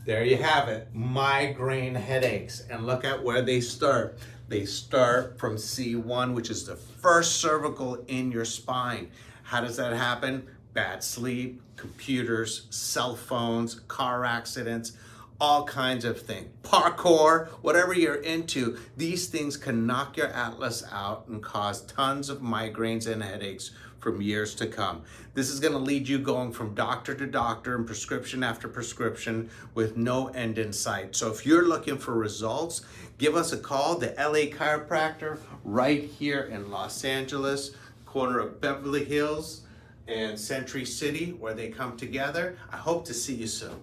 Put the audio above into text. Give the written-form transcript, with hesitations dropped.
There you have it, migraine headaches. And look at where they start. They start from C1, which is the first cervical in your spine. How does that happen? Bad sleep, computers, cell phones, car accidents, all kinds of things. Parkour, whatever you're into, these things can knock your atlas out and cause tons of migraines and headaches from years to come. This is going to lead you going from doctor to doctor and prescription after prescription with no end in sight. So if you're looking for results, give us a call, the LA Chiropractor, right here in Los Angeles, corner of Beverly Hills and Century City, where they come together. I hope to see you soon.